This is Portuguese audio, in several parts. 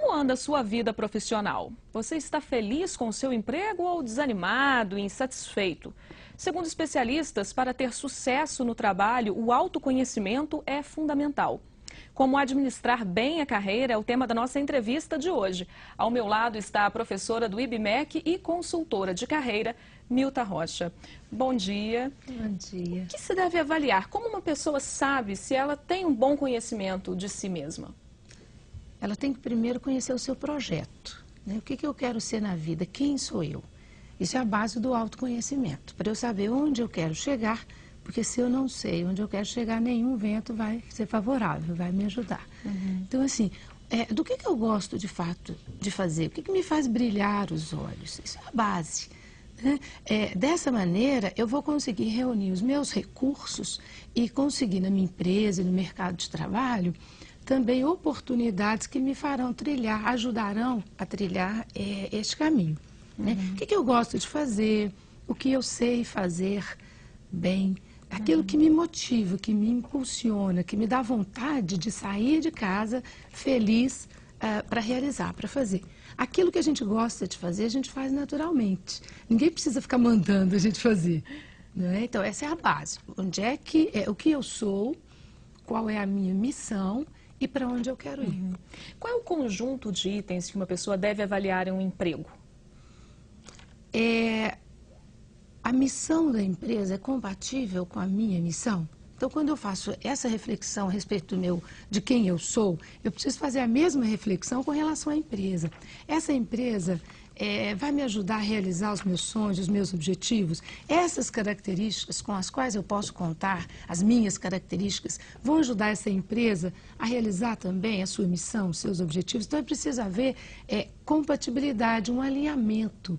Como anda a sua vida profissional? Você está feliz com o seu emprego ou desanimado e insatisfeito? Segundo especialistas, para ter sucesso no trabalho, o autoconhecimento é fundamental. Como administrar bem a carreira é o tema da nossa entrevista de hoje. Ao meu lado está a professora do IBMEC e consultora de carreira, Milta Rocha. Bom dia. Bom dia. O que se deve avaliar? Como uma pessoa sabe se ela tem um bom conhecimento de si mesma? Ela tem que primeiro conhecer o seu projeto, né? O que eu quero ser na vida? Quem sou eu? Isso é a base do autoconhecimento, para eu saber onde eu quero chegar, porque se eu não sei onde eu quero chegar, nenhum vento vai ser favorável, vai me ajudar. Então, assim, do que eu gosto de fato de fazer? O que me faz brilhar os olhos? Isso é a base. Né? Dessa maneira, eu vou conseguir reunir os meus recursos e conseguir na minha empresa e no mercado de trabalho também oportunidades que me farão trilhar, ajudarão a trilhar este caminho. Né? O que eu gosto de fazer, o que eu sei fazer bem, aquilo que me motiva, que me impulsiona, que me dá vontade de sair de casa feliz para realizar, para fazer. Aquilo que a gente gosta de fazer, a gente faz naturalmente. Ninguém precisa ficar mandando a gente fazer. Né? Então, essa é a base. Onde é que o que eu sou, qual é a minha missão e para onde eu quero ir. Qual é o conjunto de itens que uma pessoa deve avaliar em um emprego? A missão da empresa é compatível com a minha missão? Então, quando eu faço essa reflexão a respeito de quem eu sou, eu preciso fazer a mesma reflexão com relação à empresa. Essa empresa vai me ajudar a realizar os meus sonhos, os meus objetivos? Essas características com as quais eu posso contar, as minhas características, vão ajudar essa empresa a realizar também a sua missão, os seus objetivos? Então, é preciso haver compatibilidade, um alinhamento.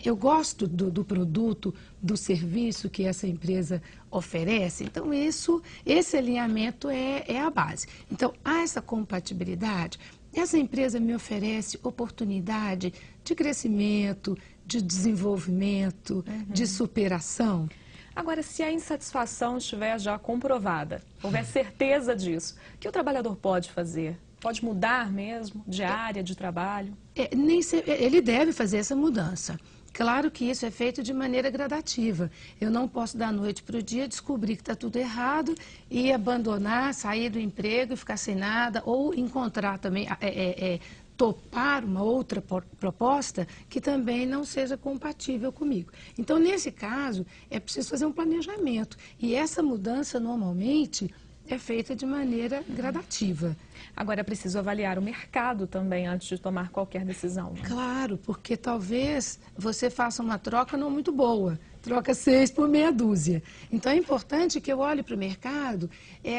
Eu gosto do produto, do serviço que essa empresa oferece, então esse alinhamento é a base. Então, há essa compatibilidade, essa empresa me oferece oportunidade de crescimento, de desenvolvimento, de superação. Agora, se a insatisfação estiver já comprovada, houver certeza disso, o que o trabalhador pode fazer? Pode mudar mesmo de área de trabalho? Ele deve fazer essa mudança. Claro que isso é feito de maneira gradativa. Eu não posso da noite para o dia descobrir que está tudo errado e abandonar, sair do emprego e ficar sem nada, ou encontrar também, topar uma outra proposta que também não seja compatível comigo. Então, nesse caso, é preciso fazer um planejamento. E essa mudança, normalmente, é feita de maneira gradativa. Agora, é preciso avaliar o mercado também antes de tomar qualquer decisão. Né? Claro, porque talvez você faça uma troca não muito boa. Troca 6 por meia dúzia. Então, é importante que eu olhe para o mercado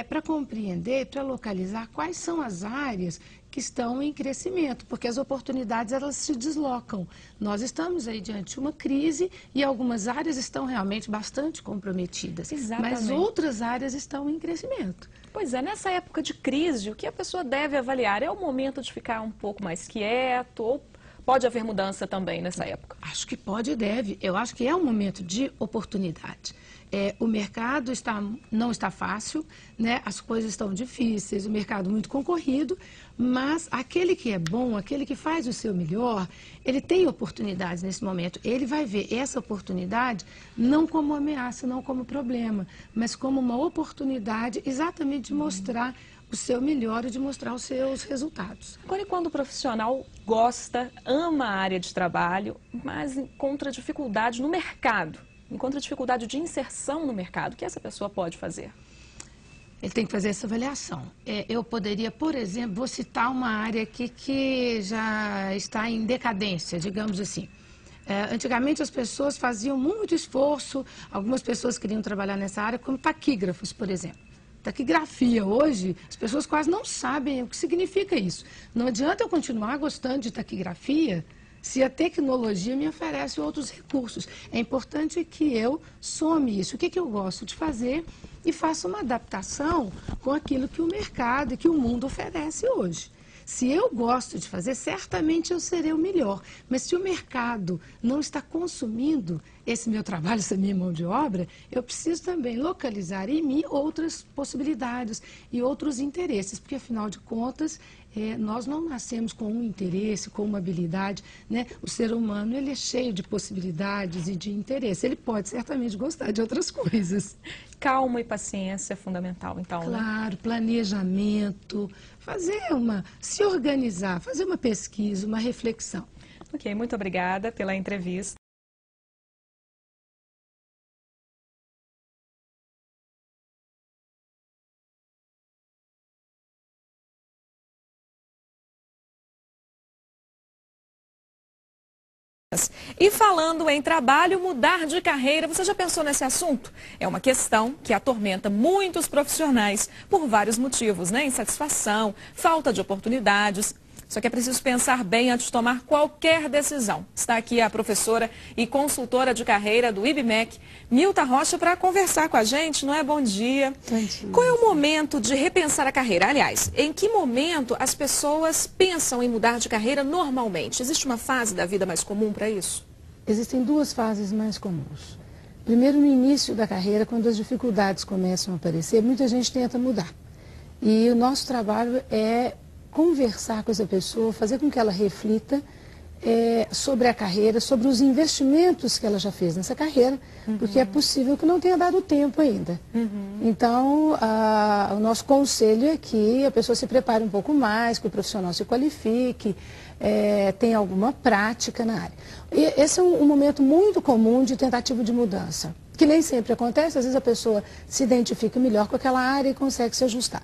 para compreender, para localizar quais são as áreas que estão em crescimento, porque as oportunidades elas se deslocam. Nós estamos aí diante de uma crise e algumas áreas estão realmente bastante comprometidas. Exatamente. Mas outras áreas estão em crescimento. Pois é, nessa época de crise, o que a pessoa deve avaliar? É o momento de ficar um pouco mais quieto ou pode haver mudança também nessa época? Acho que pode e deve. Eu acho que é um momento de oportunidade. O mercado não está fácil, né? As coisas estão difíceis, o mercado muito concorrido, mas aquele que é bom, aquele que faz o seu melhor, ele tem oportunidades nesse momento. Ele vai ver essa oportunidade não como ameaça, não como problema, mas como uma oportunidade exatamente de mostrar o seu melhor e de mostrar os seus resultados. Agora, e quando o profissional gosta, ama a área de trabalho, mas encontra dificuldade no mercado, encontra dificuldade de inserção no mercado, o que essa pessoa pode fazer? Ele tem que fazer essa avaliação. Eu poderia, por exemplo, vou citar uma área aqui que já está em decadência, digamos assim. Antigamente as pessoas faziam muito esforço, algumas pessoas queriam trabalhar nessa área como taquígrafos, por exemplo. Taquigrafia, hoje, as pessoas quase não sabem o que significa isso. Não adianta eu continuar gostando de taquigrafia se a tecnologia me oferece outros recursos. É importante que eu some isso. O que eu gosto de fazer e faça uma adaptação com aquilo que o mercado e que o mundo oferece hoje. Se eu gosto de fazer, certamente eu serei o melhor. Mas se o mercado não está consumindo esse meu trabalho, essa minha mão de obra, eu preciso também localizar em mim outras possibilidades e outros interesses, porque, afinal de contas, Nós não nascemos com um interesse, com uma habilidade, né? O ser humano, ele é cheio de possibilidades e de interesse. Ele pode certamente gostar de outras coisas. Calma e paciência é fundamental, então, né? Claro, planejamento, se organizar, fazer uma pesquisa, uma reflexão. Ok, muito obrigada pela entrevista. E falando em trabalho, mudar de carreira, você já pensou nesse assunto? É uma questão que atormenta muitos profissionais por vários motivos, né? Insatisfação, falta de oportunidades. Só que é preciso pensar bem antes de tomar qualquer decisão. Está aqui a professora e consultora de carreira do IBMEC, Milta Rocha, para conversar com a gente, não é? Bom dia. Bom dia. Qual é o momento de repensar a carreira? Aliás, em que momento as pessoas pensam em mudar de carreira normalmente? Existe uma fase da vida mais comum para isso? Existem duas fases mais comuns. Primeiro, no início da carreira, quando as dificuldades começam a aparecer, muita gente tenta mudar. E o nosso trabalho é conversar com essa pessoa, fazer com que ela reflita sobre a carreira, sobre os investimentos que ela já fez nessa carreira, porque é possível que não tenha dado tempo ainda. Então, o nosso conselho é que a pessoa se prepare um pouco mais, que o profissional se qualifique, tenha alguma prática na área. E esse é um momento muito comum de tentativa de mudança, que nem sempre acontece, às vezes a pessoa se identifica melhor com aquela área e consegue se ajustar.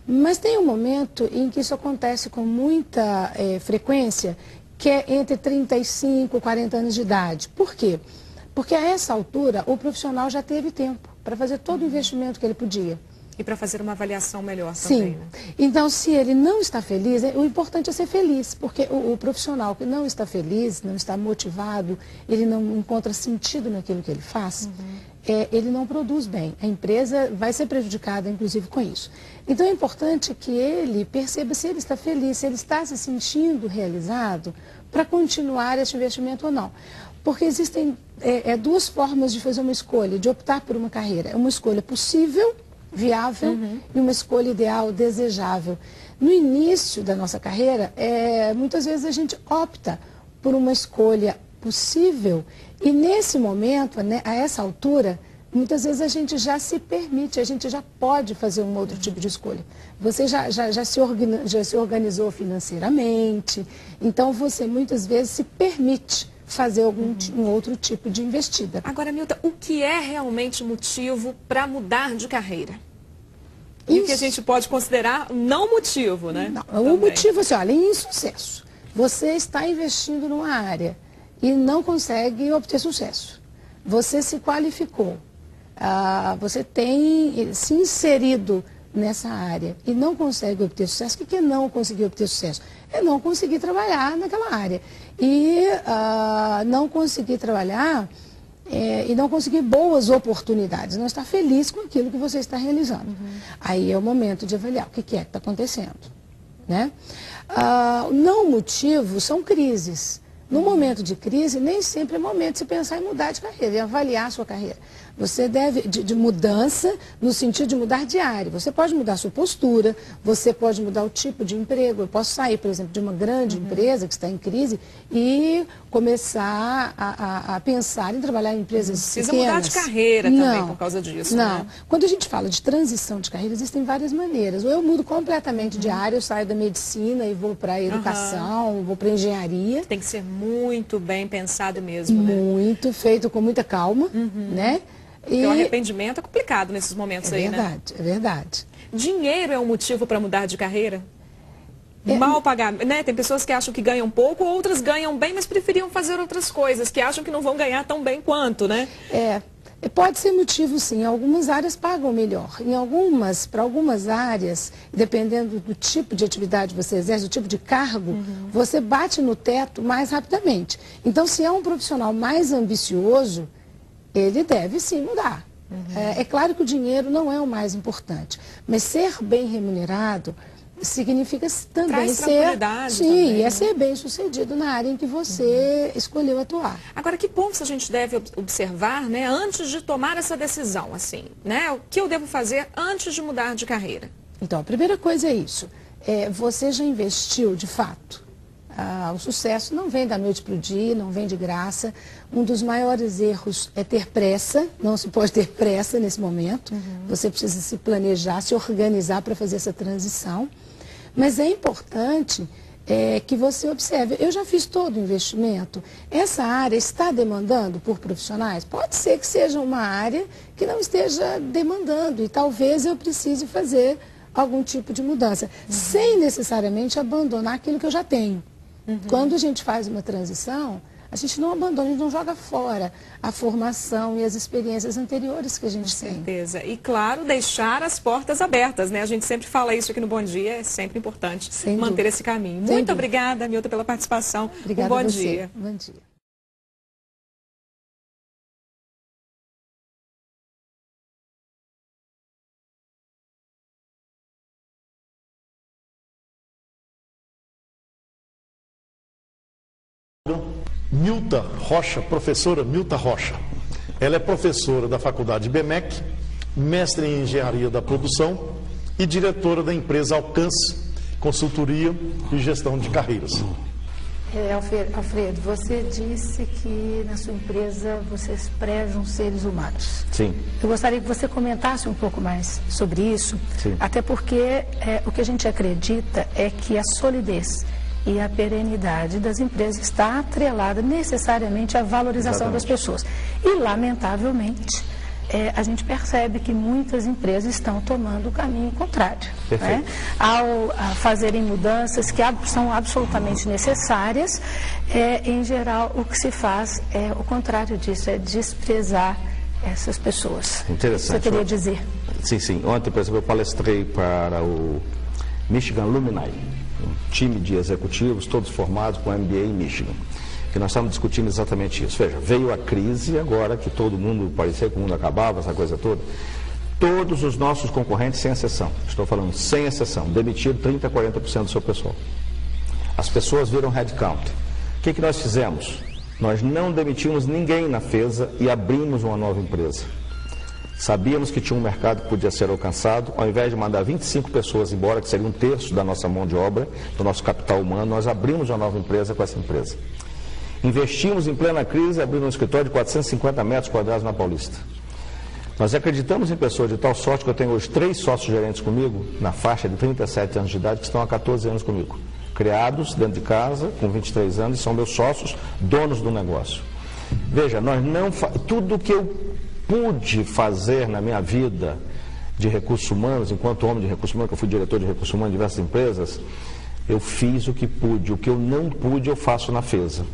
Mas tem um momento em que isso acontece com muita frequência, que é entre 35 e 40 anos de idade. Por quê? Porque a essa altura o profissional já teve tempo para fazer todo o investimento que ele podia. E para fazer uma avaliação melhor também, Sim. né? Então, se ele não está feliz, o importante é ser feliz, porque o profissional que não está feliz, não está motivado, ele não encontra sentido naquilo que ele faz, ele não produz bem. A empresa vai ser prejudicada, inclusive, com isso. Então, é importante que ele perceba se ele está feliz, se ele está se sentindo realizado para continuar esse investimento ou não. Porque existem duas formas de fazer uma escolha, de optar por uma carreira. É uma escolha possível, viável, e uma escolha ideal, desejável. No início da nossa carreira, muitas vezes a gente opta por uma escolha possível e nesse momento, né, a essa altura, muitas vezes a gente já se permite, a gente já pode fazer um outro tipo de escolha. Você já se organizou financeiramente, então você muitas vezes se permite fazer um outro tipo de investida. Agora, Milta, o que é realmente motivo para mudar de carreira? E o que a gente pode considerar não motivo, né? Não, o motivo, assim, olha, insucesso. Você está investindo numa área e não consegue obter sucesso. Você se qualificou, você tem se inserido nessa área e não consegue obter sucesso. O que é não conseguir obter sucesso? É não conseguir trabalhar naquela área. E não conseguir trabalhar e não conseguir boas oportunidades, não estar feliz com aquilo que você está realizando. Aí é o momento de avaliar o que é que está acontecendo, né? Não motivo são crises. No momento de crise, nem sempre é momento de se pensar em mudar de carreira, em avaliar a sua carreira. Você deve, de mudança, no sentido de mudar de área. Você pode mudar a sua postura, você pode mudar o tipo de emprego. Eu posso sair, por exemplo, de uma grande empresa que está em crise e começar a pensar em trabalhar em empresas pequenas. Precisa mudar de carreira também por causa disso, Não. Né? Quando a gente fala de transição de carreira, existem várias maneiras. Ou eu mudo completamente de área, eu saio da medicina e vou para a educação, vou para a engenharia. Tem que ser muito bem pensado mesmo, né? Muito, feito com muita calma, né? Porque o arrependimento é complicado nesses momentos aí, né? É verdade, é verdade. Dinheiro é um motivo para mudar de carreira? Mal pagar, né? Tem pessoas que acham que ganham pouco, outras ganham bem, mas preferiam fazer outras coisas, que acham que não vão ganhar tão bem quanto, né? Pode ser motivo, sim. Algumas áreas pagam melhor. Para algumas áreas, dependendo do tipo de atividade que você exerce, do tipo de cargo, você bate no teto mais rapidamente. Então, se é um profissional mais ambicioso, ele deve sim mudar. É claro que o dinheiro não é o mais importante, mas ser bem remunerado significa também ser bem sucedido na área em que você escolheu atuar. Agora, que pontos a gente deve observar, né, antes de tomar essa decisão, assim, né? O que eu devo fazer antes de mudar de carreira? Então, a primeira coisa é isso. você já investiu de fato. O sucesso não vem da noite para o dia, não vem de graça. Um dos maiores erros é ter pressa, não se pode ter pressa nesse momento. Você precisa se planejar, se organizar para fazer essa transição. Mas é importante que você observe, eu já fiz todo o investimento, essa área está demandando por profissionais? Pode ser que seja uma área que não esteja demandando e talvez eu precise fazer algum tipo de mudança, sem necessariamente abandonar aquilo que eu já tenho. Quando a gente faz uma transição, a gente não abandona, a gente não joga fora a formação e as experiências anteriores que a gente tem. Com certeza. E, claro, deixar as portas abertas, né? A gente sempre fala isso aqui no Bom Dia, é sempre importante manter esse caminho. Muito obrigada, Milton, pela participação. Obrigada Bom a você. dia. Bom dia. Milta Rocha, professora Milta Rocha. Ela é professora da Faculdade BMEC, mestre em Engenharia da Produção e diretora da empresa Alcance, Consultoria e Gestão de Carreiras. Alfredo, você disse que na sua empresa vocês prezam seres humanos. Sim. Eu gostaria que você comentasse um pouco mais sobre isso, Sim. Até porque o que a gente acredita é que a solidez e a perenidade das empresas está atrelada necessariamente à valorização das pessoas. E, lamentavelmente, a gente percebe que muitas empresas estão tomando o caminho contrário, né? Ao fazerem mudanças que são absolutamente necessárias, em geral, o que se faz é o contrário disso, é desprezar essas pessoas. Interessante. Você queria dizer? Sim. Ontem, por exemplo, eu palestrei para o Michigan Alumni, um time de executivos, todos formados com MBA em Michigan, que nós estamos discutindo exatamente isso. Veja, veio a crise agora, que todo mundo, parecia que o mundo acabava, essa coisa toda. Todos os nossos concorrentes, sem exceção, estou falando sem exceção, demitiram 30% a 40% do seu pessoal. As pessoas viram headcount. O que nós fizemos? Nós não demitimos ninguém na FESA e abrimos uma nova empresa. Sabíamos que tinha um mercado que podia ser alcançado. Ao invés de mandar 25 pessoas embora, que seria 1/3 da nossa mão de obra, do nosso capital humano, nós abrimos uma nova empresa com essa empresa. Investimos em plena crise, abrindo um escritório de 450 metros quadrados na Paulista. Nós acreditamos em pessoas de tal sorte que eu tenho hoje 3 sócios gerentes comigo, na faixa de 37 anos de idade, que estão há 14 anos comigo. Criados dentro de casa, com 23 anos, e são meus sócios, donos do negócio. Veja, tudo que eu pude fazer na minha vida de recursos humanos, enquanto homem de recursos humanos, que eu fui diretor de recursos humanos em diversas empresas, eu fiz o que pude. O que eu não pude, eu faço na FESA.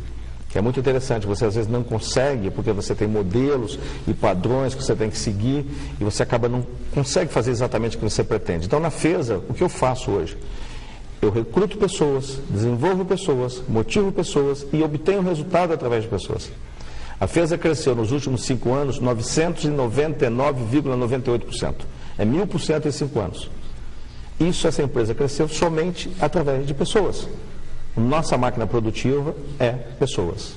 Que é muito interessante, você às vezes não consegue, porque você tem modelos e padrões que você tem que seguir, e você acaba não consegue fazer exatamente o que você pretende. Então, na FESA, o que eu faço hoje? Eu recruto pessoas, desenvolvo pessoas, motivo pessoas e obtenho resultado através de pessoas. A FESA cresceu nos últimos 5 anos 999,98%. É 1000% em 5 anos. Essa empresa cresceu somente através de pessoas. Nossa máquina produtiva é pessoas.